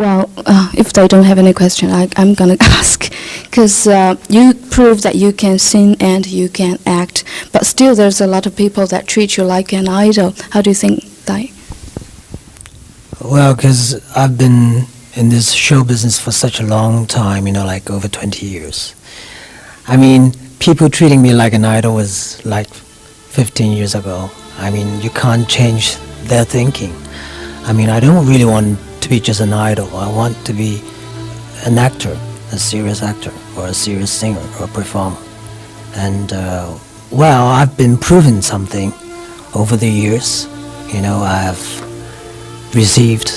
Well, if they don't have any question, I'm gonna ask, because you prove that you can sing and you can act, but still there's a lot of people that treat you like an idol. How do you think that? Well, because I've been in this show business for such a long time, like over 20 years. I mean, people treating me like an idol was like 15 years ago. I mean, you can't change their thinking. I mean, I don't really want to be just an idol. I want to be an actor, a serious actor, or a serious singer, or performer. And, well, I've been proving something over the years. I've received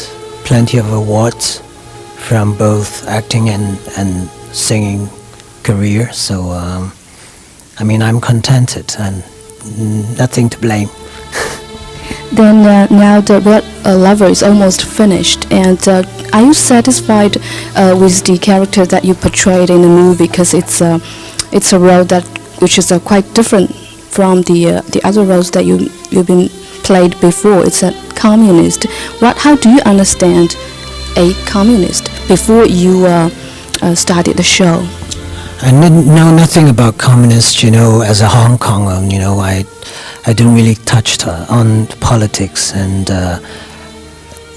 plenty of awards from both acting and singing career. So, I mean, I'm contented and nothing to blame. Then now the Red Lover is almost finished, and are you satisfied with the character that you portrayed in the movie? Because it's a role which is quite different from the other roles that you've been played before. It's a communist. How do you understand a communist before you started the show? I know nothing about communists, as a Hong Konger, I don't really touch on politics, and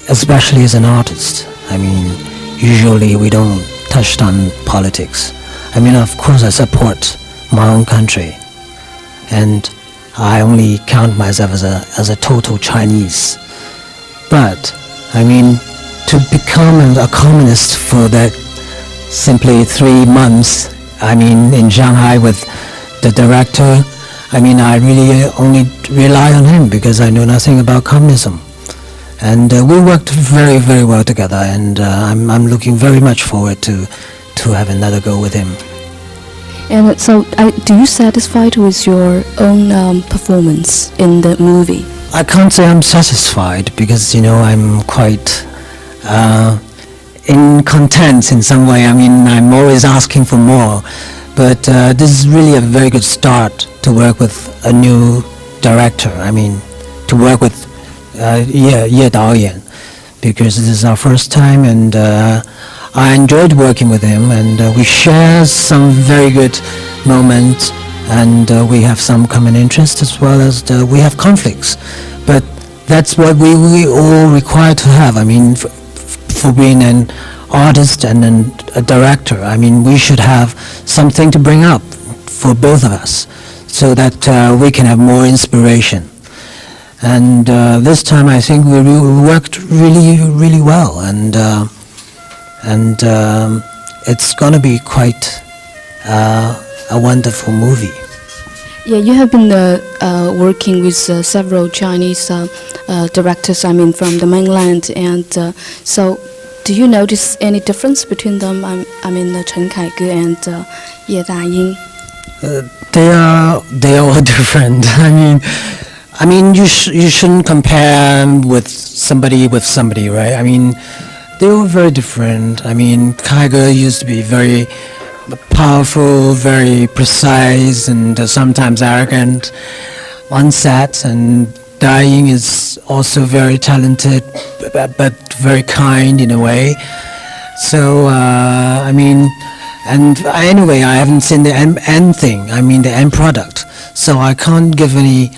especially as an artist. I mean, usually we don't touch on politics. I mean, of course I support my own country, and I only count myself as a total Chinese. But, I mean, to become a communist for that simply 3 months, I mean, in Shanghai with the director, I mean, I really only rely on him because I know nothing about communism. And we worked very, very well together, and I'm looking very much forward to have another go with him. And so, do you satisfied with your own performance in the movie? I can't say I'm satisfied because, I'm quite incontent in some way. I mean, I'm always asking for more. But this is really a very good start to work with a new director. I mean, to work with Ye Daoyan, because this is our first time, and I enjoyed working with him, and we share some very good moments, and we have some common interests as well as we have conflicts. But that's what we all require to have. I mean, for being an artist and a director, I mean, we should have something to bring up for both of us so that we can have more inspiration. And this time I think we worked really, really well, and it's going to be quite a wonderful movie. Yeah, you have been working with several Chinese directors, I mean, from the mainland, and so do you notice any difference between them? I mean, Chen Kaige and Ye Daying. They are all different. I mean, you shouldn't compare with somebody, right? I mean, they were very different. I mean, Kaige used to be very powerful, very precise, and sometimes arrogant on set, and Daying is also very talented, but very kind in a way. So, I mean, and anyway, I haven't seen the end thing, I mean the end product, so I can't give any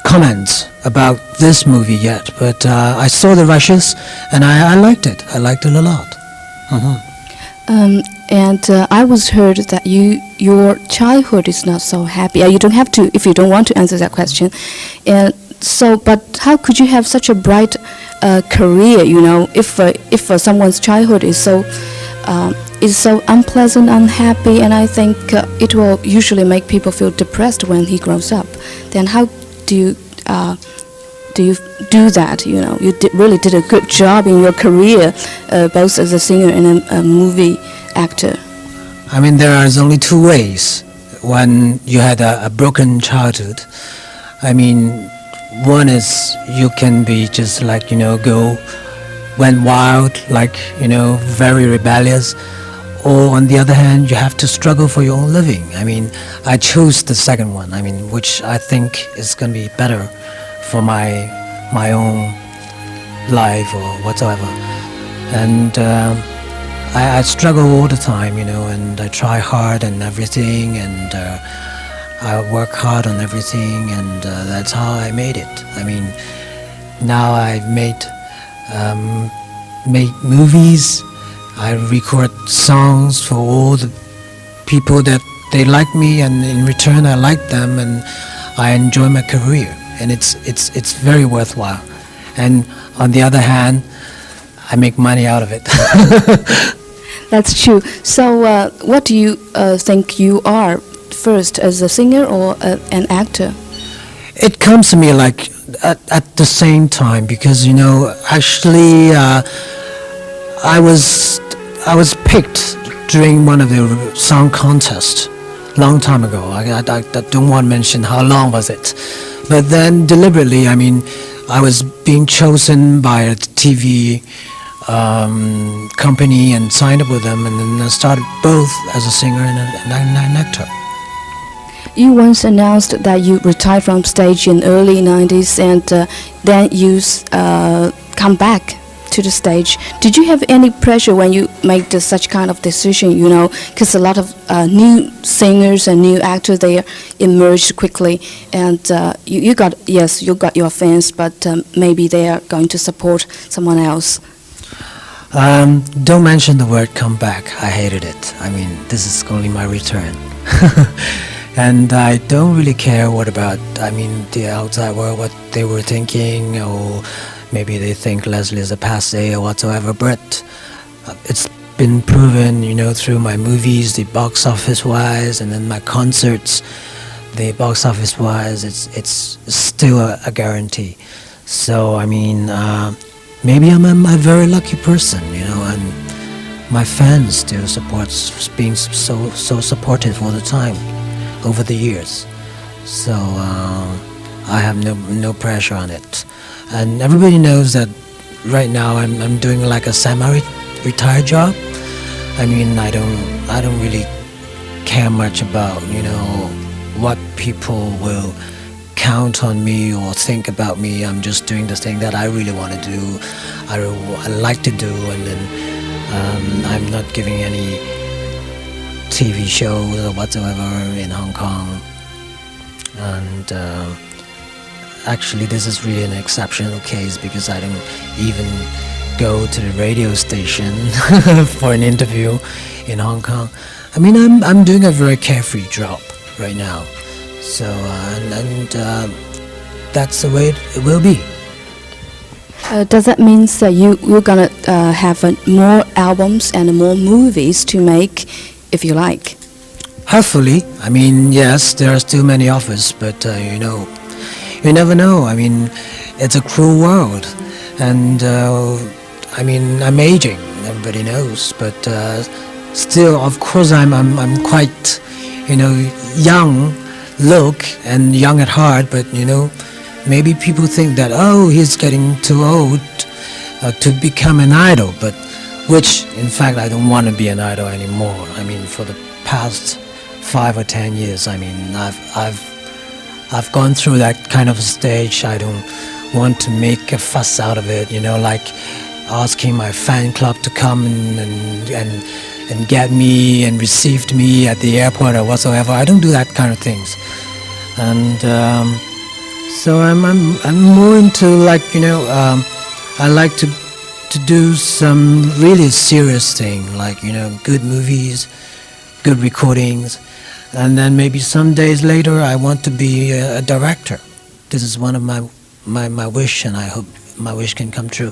comments about this movie yet, but I saw the rushes, and I liked it. I liked it a lot. And I was heard that your childhood is not so happy. You don't have to, if you don't want to answer that question. And so, but how could you have such a bright career? If someone's childhood is so unpleasant, unhappy, and I think it will usually make people feel depressed when he grows up. Then how do you do that? You really did a good job in your career, both as a singer and a movie actor. I mean, there are only two ways when you had a broken childhood. I mean, one is you can be just like, went wild, like, very rebellious. Or on the other hand, you have to struggle for your own living. I mean, I chose the second one, which I think is going to be better for my own life or whatsoever. and I struggle all the time, and I try hard and everything, and I work hard on everything, and that's how I made it. I mean, now I've made movies, I record songs for all the people that they like me, and in return I like them, and I enjoy my career, and it's very worthwhile. And on the other hand, I make money out of it. That's true. So, what do you think you are first, as a singer or an actor? It comes to me like at the same time, because actually I was picked during one of the song contests long time ago. I don't want to mention how long was it, but then deliberately, I mean, I was being chosen by a TV company and signed up with them, and then I started both as a singer and an actor. You once announced that you retired from stage in early 90s, and then you come back to the stage. Did you have any pressure when you made such kind of decision, because a lot of new singers and new actors, they emerged quickly, and you got your fans, but maybe they are going to support someone else. Don't mention the word come back. I hated it. I mean, this is only my return. And I don't really care the outside world, what they were thinking, or maybe they think Leslie is a passe or whatsoever, but it's been proven, through my movies, the box office wise, and then my concerts, the box office wise, it's still a guarantee. So, I mean, maybe I'm a very lucky person, and my fans still being so supportive all the time over the years. So I have no pressure on it, and everybody knows that right now I'm doing like a semi-retired job. I mean, I don't really care much about what people will count on me or think about me. I'm just doing the thing that I really want to do, I like to do, and then I'm not giving any TV shows or whatsoever in Hong Kong. And actually this is really an exceptional case, because I don't even go to the radio station for an interview in Hong Kong. I mean, I'm doing a very carefree job right now. So, and that's the way it will be. Does that mean that you're gonna have more albums and more movies to make, if you like? Hopefully. I mean, yes, there are still many offers, but you never know. I mean, it's a cruel world, and I mean, I'm aging. Everybody knows, but still, of course, I'm quite, young look and young at heart, but maybe people think that, oh, he's getting too old to become an idol, but which in fact I don't want to be an idol anymore. I mean, for the past 5 or 10 years, I mean, I've gone through that kind of stage. I don't want to make a fuss out of it, like asking my fan club to come and get me and received me at the airport or whatsoever. I don't do that kind of things, and so I'm more into like I like to do some really serious thing, like good movies, good recordings, and then maybe some days later I want to be a director. This is one of my wish, and I hope my wish can come true.